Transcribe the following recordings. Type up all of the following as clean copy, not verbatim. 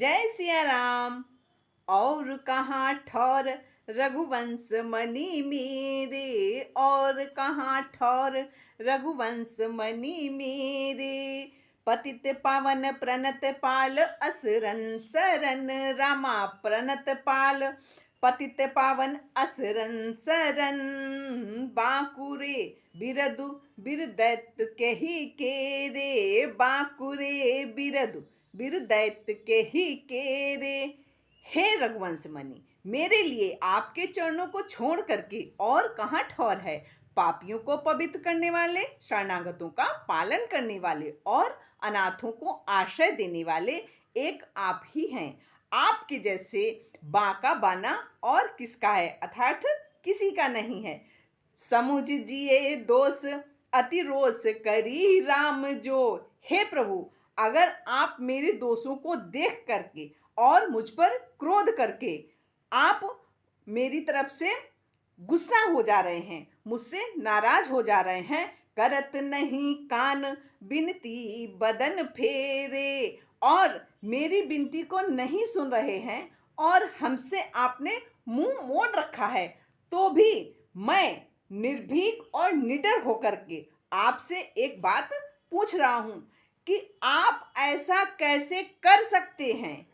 जय सिया राम। और कहाँ ठौर रघुवंश मणि मेरे, और कहाँ ठौर रघुवंश मणि मेरे। पतित पावन प्रणत पाल असरन सरन, रामा प्रणत पाल पतित पावन असरन सरन। बांकुरे बिरदु बिरदैत केहि केरे, बांकुरे बिरदु बिरदैत केहि केरे। हे रघुवंश मणि, मेरे लिए आपके चरणों को छोड़ करके और कहाँ ठौर है। पापियों को पवित्र करने वाले, शरणागतों का पालन करने वाले और अनाथों को आश्रय देने वाले एक आप ही हैं। आपके जैसे बांका बाना और किसका है, अर्थात किसी का नहीं है। समुझ जिए दोष अति रोष करी राम जो। हे प्रभु, अगर आप मेरे दोषों को देख करके और मुझ पर क्रोध करके आप मेरी तरफ से गुस्सा हो जा रहे हैं, मुझसे नाराज हो जा रहे हैं, करत नहीं कान बिनती बदन फेरे, और मेरी बिनती को नहीं सुन रहे हैं और हमसे आपने मुंह मोड़ रखा है, तो भी मैं निर्भीक और निडर होकर के आपसे एक बात पूछ रहा हूं कि आप ऐसा कैसे कर सकते हैं।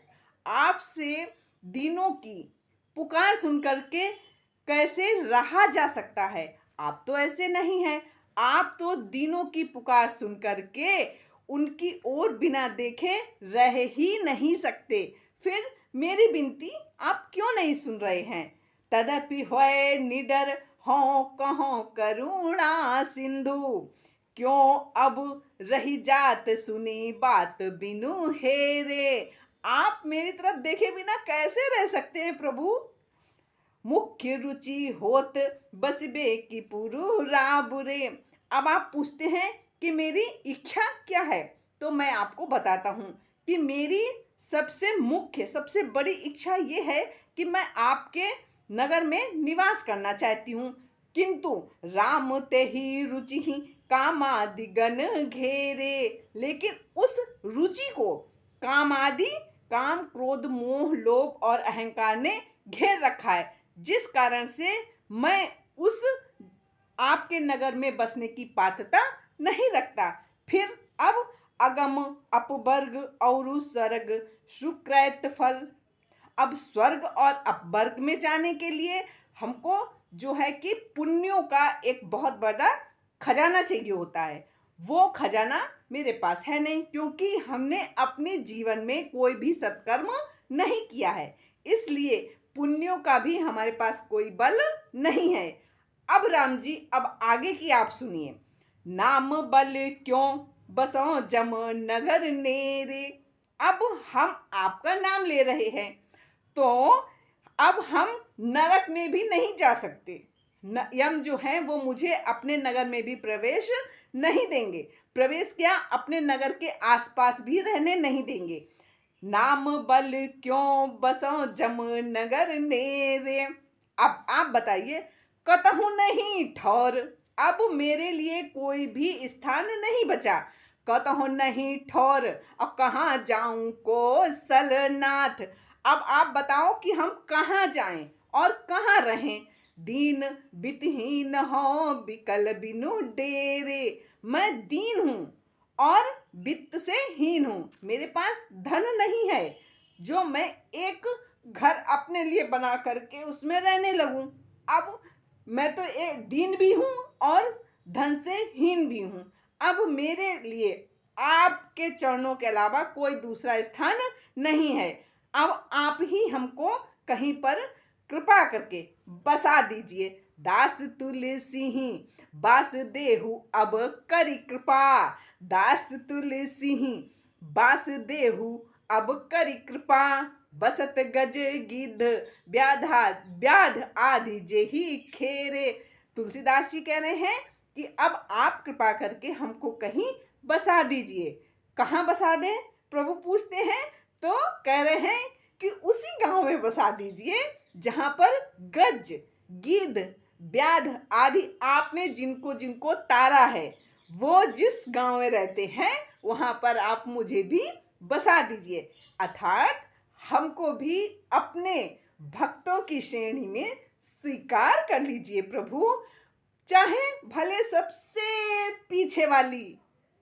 आपसे दीनों की पुकार सुन करके कैसे रहा जा सकता है। आप तो ऐसे नहीं हैं। आप तो दीनों की पुकार सुन करके उनकी ओर बिना देखे रह ही नहीं सकते। फिर मेरी विनती आप क्यों नहीं सुन रहे हैं। तदपि होए निडर हों कहों करुणा सिंधु, क्यों अब रही जात सुनी बात बिनु हेरे। आप मेरी तरफ देखे बिना कैसे रह सकते हैं प्रभु। मुख्य रुचि होत बसबे की पुरुरा बुरे। अब आप पूछते हैं कि मेरी इच्छा क्या है, तो मैं आपको बताता हूँ कि मेरी सबसे मुख्य सबसे बड़ी इच्छा ये है कि मैं आपके नगर में निवास करना चाहती हूँ। किंतु राम ते ही रुचि ही कामादि गण घेरे, लेकिन उस रुचि को कामादि काम क्रोध मोह लोभ और अहंकार ने घेर रखा है, जिस कारण से मैं उस आपके नगर में बसने की पात्रता नहीं रखता। फिर अब अगम अपवर्ग और स्वर्ग सुकृत फल। अब स्वर्ग और अपवर्ग में जाने के लिए हमको जो है कि पुण्यों का एक बहुत बड़ा खजाना चाहिए होता है। वो खजाना मेरे पास है नहीं, क्योंकि हमने अपने जीवन में कोई भी सत्कर्म नहीं किया है, इसलिए पुण्यों का भी हमारे पास कोई बल नहीं है। अब राम जी, अब आगे की आप सुनिए। नाम बल क्यों बसों जम नगर नेरे। अब हम आपका नाम ले रहे हैं, तो अब हम नरक में भी नहीं जा सकते। यम जो है वो मुझे अपने नगर में भी प्रवेश नहीं देंगे। प्रवेश क्या, अपने नगर के आसपास भी रहने नहीं देंगे। नाम बल क्यों बसों जम नगर नेरे। अब आप बताइए, कतहु नहीं ठौर। अब मेरे लिए कोई भी स्थान नहीं बचा। कतहु नहीं ठौर, अब कहाँ जाऊं कौशलनाथ। अब आप बताओ कि हम कहाँ जाएं और कहाँ रहें। दीन बितहीन हो बिकल बिनु डेरे। मैं दीन हूँ और वित्त से हीन हूँ। मेरे पास धन नहीं है जो मैं एक घर अपने लिए बना करके उसमें रहने लगूं। अब मैं तो एक दीन भी हूँ और धन से हीन भी हूँ। अब मेरे लिए आपके चरणों के अलावा कोई दूसरा स्थान नहीं है। अब आप ही हमको कहीं पर कृपा करके बसा दीजिए। दास तुलसी ही बास देहु अब करी कृपा। दास तुलसी ही बास देहु अब करी कृपा। बसत गज गिद्ध व्याधा व्याध आदि जेहि खेरे। तुलसीदास जी कह रहे हैं कि अब आप कृपा करके हमको कहीं बसा दीजिए। कहाँ बसा दें, प्रभु पूछते हैं, तो कह रहे हैं कि उसी गांव में बसा दीजिए जहां पर गज गिद्ध व्याध आदि आपने जिनको जिनको तारा है, वो जिस गांव में रहते हैं वहां पर आप मुझे भी बसा दीजिए। अर्थात हमको भी अपने भक्तों की श्रेणी में स्वीकार कर लीजिए प्रभु। चाहे भले सबसे पीछे वाली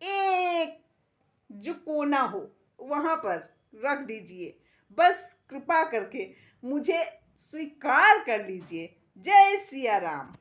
एक जो कोना हो वहां पर रख दीजिए, बस कृपा करके मुझे स्वीकार कर लीजिए। जय सिया राम।